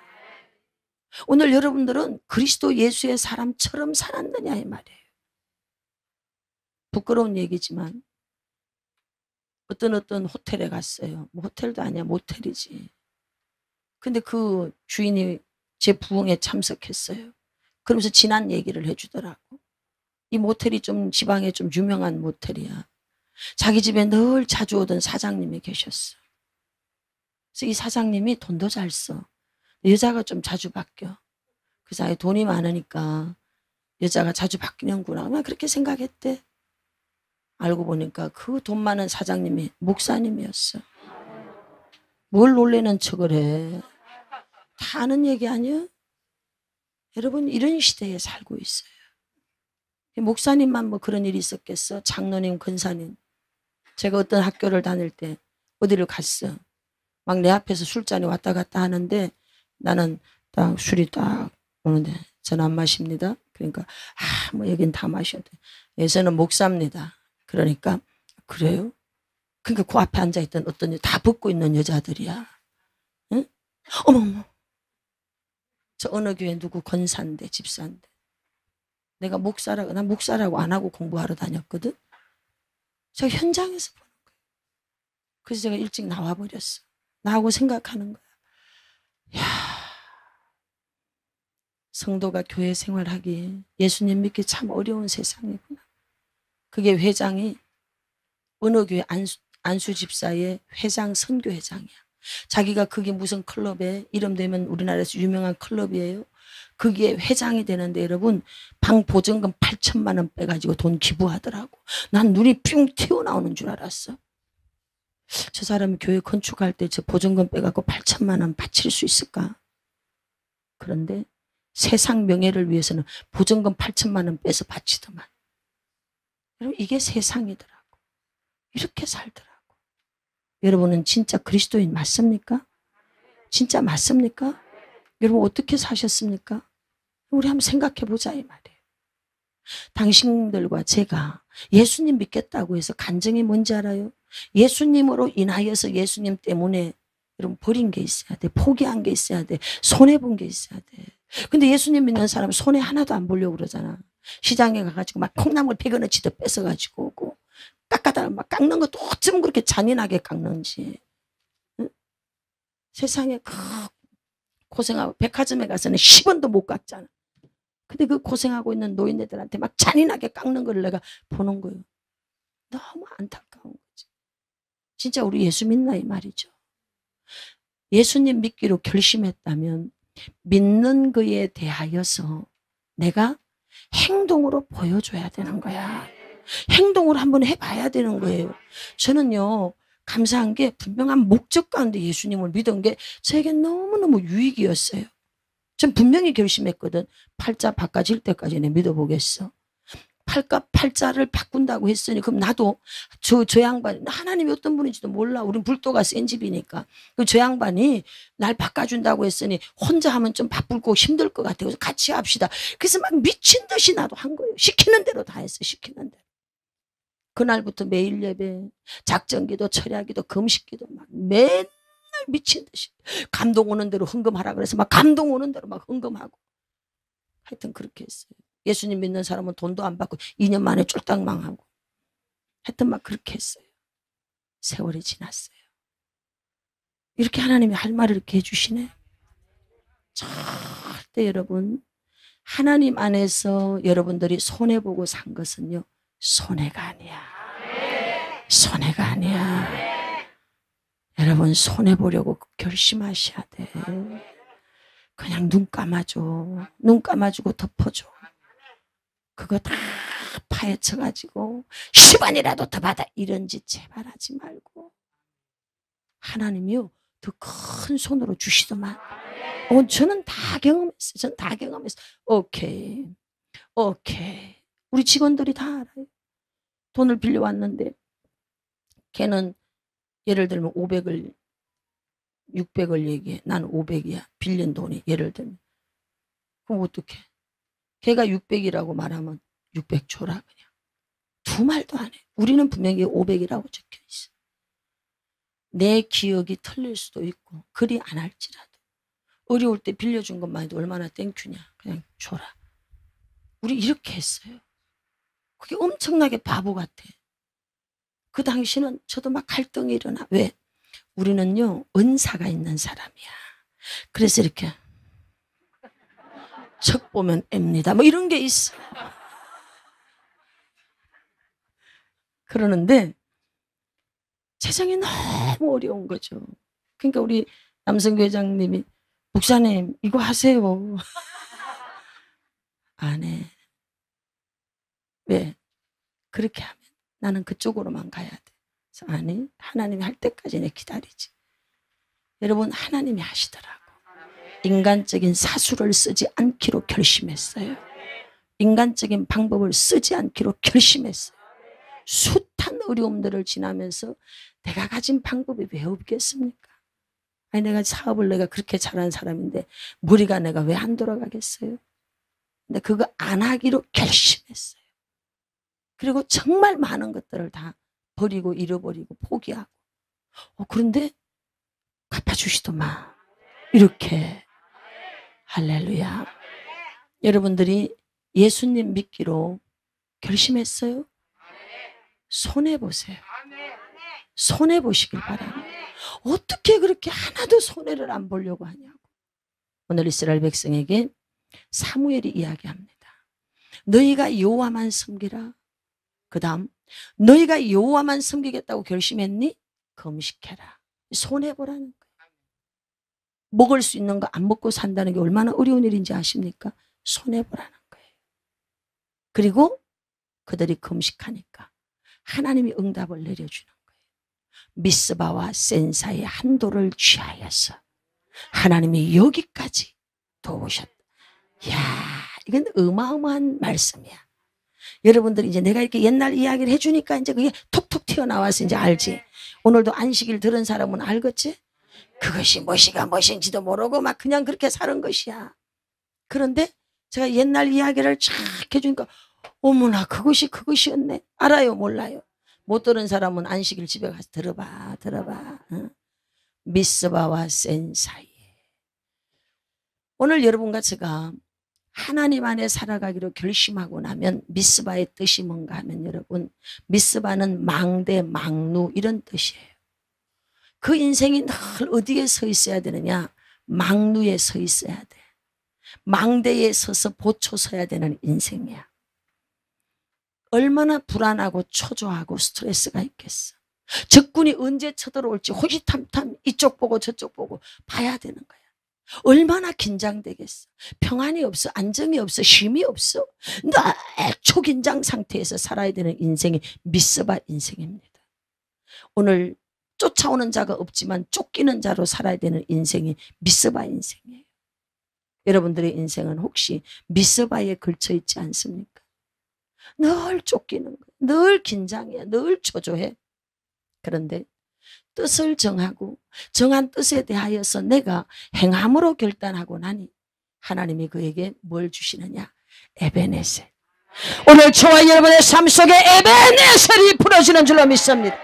오늘 여러분들은 그리스도 예수의 사람처럼 살았느냐 이 말이에요. 부끄러운 얘기지만 어떤 호텔에 갔어요. 뭐 호텔도 아니야, 모텔이지. 근데 그 주인이 제 부흥에 참석했어요. 그러면서 지난 얘기를 해주더라고. 이 모텔이 좀 지방에 좀 유명한 모텔이야. 자기 집에 늘 자주 오던 사장님이 계셨어. 그래서 이 사장님이 돈도 잘 써. 여자가 좀 자주 바뀌어. 그래서 돈이 많으니까 여자가 자주 바뀌는구나. 아마 그렇게 생각했대. 알고 보니까 그 돈 많은 사장님이 목사님이었어. 뭘 놀래는 척을 해. 다 아는 얘기 아니야? 여러분, 이런 시대에 살고 있어요. 목사님만 뭐 그런 일이 있었겠어? 장로님, 권사님. 제가 어떤 학교를 다닐 때 어디를 갔어. 막 내 앞에서 술잔이 왔다 갔다 하는데 나는 딱 술이 딱 오는데 저는 안 마십니다. 그러니까 뭐 여긴 다 마셔야 돼. 예서는 목사입니다. 그러니까 그래요? 그러니까 그 앞에 앉아있던 어떤 다 벗고 있는 여자들이야. 응? 어머. 저 어느 교회 누구 권사인데 집사인데 내가 목사라고 난 목사라고 안 하고 공부하러 다녔거든. 제가 현장에서 보는 거예요. 그래서 제가 일찍 나와버렸어. 나하고 생각하는 거야. 야, 성도가 교회 생활하기 예수님 믿기 참 어려운 세상이구나. 그게 회장이 어느 교회 안수 집사의 회장 선교회장이야. 자기가 그게 무슨 클럽에 이름 되면 우리나라에서 유명한 클럽이에요. 그게 회장이 되는데 여러분 방 보증금 8천만 원 빼가지고 돈 기부하더라고. 난 눈이 뿅 튀어나오는 줄 알았어. 저 사람이 교회 건축할 때 저 보증금 빼갖고 8천만 원 바칠 수 있을까? 그런데 세상 명예를 위해서는 보증금 8천만 원 빼서 바치더만. 여러분 이게 세상이더라고. 이렇게 살더라고. 여러분은 진짜 그리스도인 맞습니까? 진짜 맞습니까? 여러분 어떻게 사셨습니까? 우리 한번 생각해 보자 이 말이에요. 당신들과 제가 예수님 믿겠다고 해서 간증이 뭔지 알아요? 예수님으로 인하여서 예수님 때문에 여러분 버린 게 있어야 돼. 포기한 게 있어야 돼. 손해본 게 있어야 돼. 근데 예수님 믿는 사람은 손해 하나도 안 보려고 그러잖아. 시장에 가가지고 막 콩나물 100원어치도 뺏어가지고 오고 깎아달라 막 깎는 것도 어쩜 그렇게 잔인하게 깎는지. 응? 세상에 고생하고 백화점에 가서는 10원도 못 깎잖아. 근데 그 고생하고 있는 노인네들한테 막 잔인하게 깎는 걸 내가 보는 거예요. 너무 안타까운 거지. 진짜 우리 예수 믿나 이 말이죠. 예수님 믿기로 결심했다면 믿는 거에 대하여서 내가 행동으로 보여줘야 되는 거야. 행동을 한번 해봐야 되는 거예요. 저는요 감사한 게 분명한 목적 가운데 예수님을 믿은 게 저에게 너무너무 유익이었어요. 전 분명히 결심했거든. 팔자 바꿔질 때까지 내 믿어보겠어. 팔자를 바꾼다고 했으니 그럼 나도 저 양반 하나님이 어떤 분인지도 몰라. 우린 불도가 센 집이니까. 저 양반이 날 바꿔준다고 했으니 혼자 하면 좀 바쁠 거 힘들 것 같아요. 그래서 같이 합시다. 그래서 막 미친 듯이 나도 한 거예요. 시키는 대로 다 했어. 시키는 대로. 그날부터 매일 예배, 작전기도, 철야기도, 금식기도 막 맨날 미친 듯이 감동 오는 대로 헌금하라 그래서 막 감동 오는 대로 막 헌금하고 하여튼 그렇게 했어요. 예수님 믿는 사람은 돈도 안 받고 2년 만에 쫄딱 망하고 하여튼 막 그렇게 했어요. 세월이 지났어요. 이렇게 하나님이 할 말을 이렇게 해주시네. 절대 여러분 하나님 안에서 여러분들이 손해보고 산 것은요 손해가 아니야. 손해가 아니야. 여러분 손해보려고 결심하셔야 돼. 그냥 눈 감아줘. 눈 감아주고 덮어줘. 그거 다 파헤쳐가지고 10원이라도 더 받아 이런 짓 제발 하지 말고 하나님이요 더 큰 손으로 주시더만. 저는 다 경험했어요. 저는 다 경험했어요. 오케이 우리 직원들이 다 알아요. 돈을 빌려왔는데 걔는 예를 들면 500을 600을 얘기해. 나는 500이야. 빌린 돈이 예를 들면. 그럼 어떡해? 걔가 600이라고 말하면 600 줘라 그냥. 두 말도 안 해. 우리는 분명히 500이라고 적혀 있어. 내 기억이 틀릴 수도 있고 그리 안 할지라도 어려울 때 빌려준 것만 해도 얼마나 땡큐냐. 그냥 줘라. 우리 이렇게 했어요. 그게 엄청나게 바보 같아. 그 당시는 저도 막 갈등이 일어나. 왜? 우리는요 은사가 있는 사람이야. 그래서 이렇게 척 보면 앱니다. 뭐 이런 게 있어. 그러는데 세상이 너무 어려운 거죠. 그러니까 우리 남성교 회장님이 목사님 이거 하세요. 안 해. 왜? 그렇게 하면 나는 그쪽으로만 가야 돼. 그래서 아니 하나님이 할 때까지 내 기다리지. 여러분 하나님이 하시더라고. 인간적인 사수를 쓰지 않기로 결심했어요. 인간적인 방법을 쓰지 않기로 결심했어요. 숱한 어려움들을 지나면서 내가 가진 방법이 왜 없겠습니까? 아니 내가 사업을 내가 그렇게 잘한 사람인데 머리가 내가 왜 안 돌아가겠어요? 근데 그거 안 하기로 결심했어요. 그리고 정말 많은 것들을 다 버리고 잃어버리고 포기하고 그런데 갚아주시더만. 이렇게 할렐루야. 여러분들이 예수님 믿기로 결심했어요? 손해보세요. 손해보시길 바랍니다. 어떻게 그렇게 하나도 손해를 안 보려고 하냐고. 오늘 이스라엘 백성에게 사무엘이 이야기합니다. 너희가 여호와만 섬기라. 그 다음 너희가 여호와만 섬기겠다고 결심했니? 금식해라. 손해보라는 거예요. 먹을 수 있는 거 안 먹고 산다는 게 얼마나 어려운 일인지 아십니까? 손해보라는 거예요. 그리고 그들이 금식하니까 하나님이 응답을 내려주는 거예요. 미스바와 센사의 한도를 취하여서 하나님이 여기까지 도우셨다. 이야, 이건 어마어마한 말씀이야. 여러분들이 이제 내가 이렇게 옛날 이야기를 해주니까 이제 그게 톡톡 튀어나와서 이제 알지. 오늘도 안식일 들은 사람은 알겠지? 그것이 무엇이가 무엇인지도 모르고 막 그냥 그렇게 사는 것이야. 그런데 제가 옛날 이야기를 쫙 해주니까 어머나 그것이었네. 알아요 몰라요? 못 들은 사람은 안식일 집에 가서 들어봐. 응? 미스바와 센 사이에 오늘 여러분과 제가 하나님 안에 살아가기로 결심하고 나면 미스바의 뜻이 뭔가 하면 여러분 미스바는 망대 망루 이런 뜻이에요. 그 인생이 늘 어디에 서 있어야 되느냐? 망루에 서 있어야 돼. 망대에 서서 보초 서야 되는 인생이야. 얼마나 불안하고 초조하고 스트레스가 있겠어. 적군이 언제 쳐들어올지 호시탐탐 이쪽 보고 저쪽 보고 봐야 되는 거야. 얼마나 긴장되겠어. 평안이 없어. 안정이 없어. 쉼이 없어. 늘 초긴장 상태에서 살아야 되는 인생이 미스바 인생입니다. 오늘 쫓아오는 자가 없지만 쫓기는 자로 살아야 되는 인생이 미스바 인생이에요. 여러분들의 인생은 혹시 미스바에 걸쳐 있지 않습니까? 늘 쫓기는 거예요. 늘 긴장해. 늘 초조해. 그런데 뜻을 정하고 정한 뜻에 대하여서 내가 행함으로 결단하고 나니 하나님이 그에게 뭘 주시느냐? 에베네셀. 오늘 저와 여러분의 삶 속에 에베네셀이 풀어지는 줄로 믿습니다.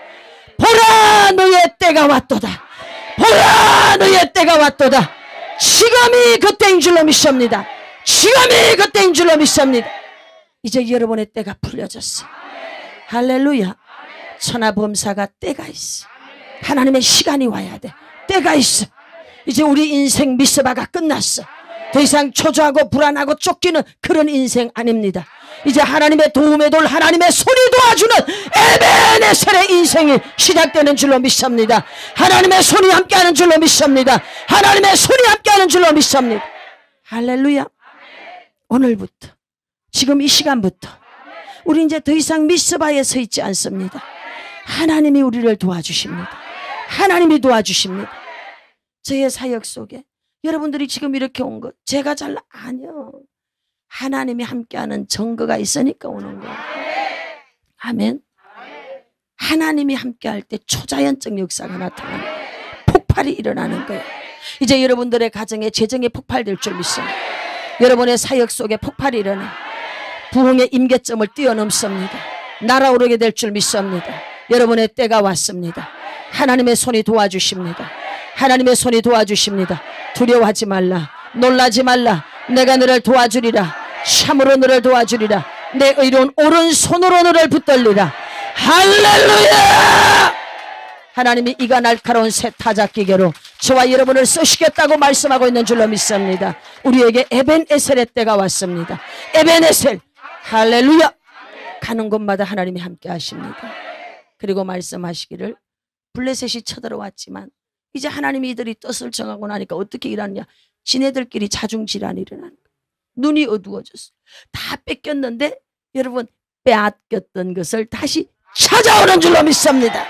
보라 너의 때가 왔도다. 보라 너의 때가 왔도다. 지금이 그때인 줄로 믿습니다. 지금이 그때인 줄로 믿습니다. 이제 여러분의 때가 풀려졌어. 할렐루야. 천하범사가 때가 있어. 하나님의 시간이 와야 돼. 때가 있어. 이제 우리 인생 미스바가 끝났어. 더 이상 초조하고 불안하고 쫓기는 그런 인생 아닙니다. 이제 하나님의 도움에 돌 하나님의 손이 도와주는 에베네셀의 인생이 시작되는 줄로 믿습니다. 하나님의 손이 함께하는 줄로 믿습니다. 하나님의 손이 함께하는 줄로 믿습니다. 할렐루야. 오늘부터 지금 이 시간부터 우리 이제 더 이상 미스바에 서 있지 않습니다. 하나님이 우리를 도와주십니다. 하나님이 도와주십니다. 저의 사역 속에 여러분들이 지금 이렇게 온 것 제가 잘 아니요. 하나님이 함께하는 증거가 있으니까 오는 거예요. 아멘. 하나님이 함께할 때 초자연적 역사가 나타나는 거예요. 폭발이 일어나는 거예요. 이제 여러분들의 가정에 재정이 폭발될 줄 믿습니다. 여러분의 사역 속에 폭발이 일어나 부흥의 임계점을 뛰어넘습니다. 날아오르게 될 줄 믿습니다. 여러분의 때가 왔습니다. 하나님의 손이 도와주십니다. 하나님의 손이 도와주십니다. 두려워하지 말라. 놀라지 말라. 내가 너를 도와주리라. 참으로 너를 도와주리라. 내 의로운 오른손으로 너를 붙들리라. 할렐루야. 하나님이 이가 날카로운 새 타작기계로 저와 여러분을 쓰시겠다고 말씀하고 있는 줄로 믿습니다. 우리에게 에벤에셀의 때가 왔습니다. 에벤에셀. 할렐루야. 가는 곳마다 하나님이 함께 하십니다. 그리고 말씀하시기를 블레셋이 쳐들어왔지만 이제 하나님이 이들이 뜻을 정하고 나니까 어떻게 일하느냐? 지네들끼리 자중질환이 일어나는 거예요. 눈이 어두워졌어. 다 뺏겼는데 여러분 빼앗겼던 것을 다시 찾아오는 줄로 믿습니다.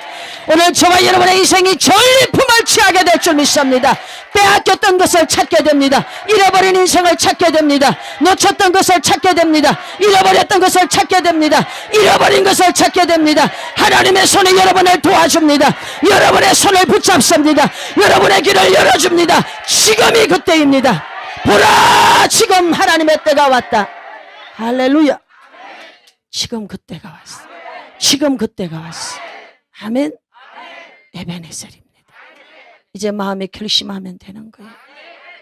오늘 저와 여러분의 인생이 전리품을 취하게 될 줄 믿습니다. 빼앗겼던 것을 찾게 됩니다. 잃어버린 인생을 찾게 됩니다. 놓쳤던 것을 찾게 됩니다. 잃어버렸던 것을 찾게 됩니다. 잃어버린 것을 찾게 됩니다. 하나님의 손이 여러분을 도와줍니다. 여러분의 손을 붙잡습니다. 여러분의 길을 열어줍니다. 지금이 그때입니다. 보라 지금 하나님의 때가 왔다. 할렐루야. 지금 그때가 왔어. 지금 그때가 왔어. 아멘. 에베네셀입니다. 이제 마음에 결심하면 되는 거예요.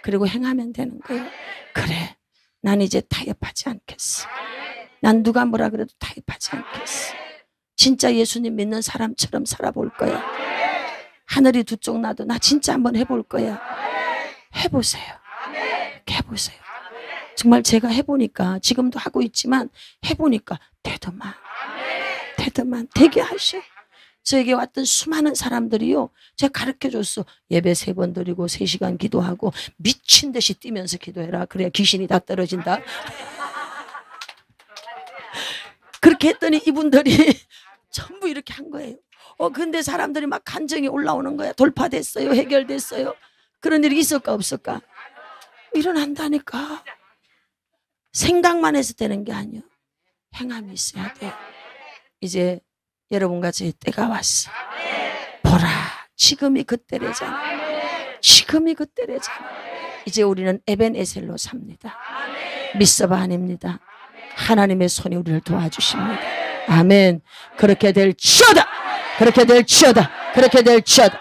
그리고 행하면 되는 거예요. 그래, 난 이제 타협하지 않겠어. 난 누가 뭐라 그래도 타협하지 않겠어. 진짜 예수님 믿는 사람처럼 살아볼 거야. 하늘이 두 쪽 나도 나 진짜 한번 해볼 거야. 해보세요. 해보세요. 정말 제가 해보니까, 지금도 하고 있지만 해보니까 되더만 되게 하셔. 저에게 왔던 수많은 사람들이요, 제가 가르쳐줬어. 예배 3번 드리고 3시간 기도하고 미친 듯이 뛰면서 기도해라. 그래야 귀신이 다 떨어진다. 그렇게 했더니 이분들이 전부 이렇게 한 거예요. 근데 사람들이 막 감정이 올라오는 거야. 돌파됐어요. 해결됐어요. 그런 일이 있을까 없을까? 일어난다니까. 생각만 해서 되는 게 아니야. 행함이 있어야 돼. 이제 여러분과 제 때가 왔어. 보라, 지금이 그때래잖아. 지금이 그때래잖아. 이제 우리는 에벤에셀로 삽니다. 미서바 아닙니다. 하나님의 손이 우리를 도와주십니다. 아멘. 그렇게 될지어다. 그렇게 될지어다. 그렇게 될지어다.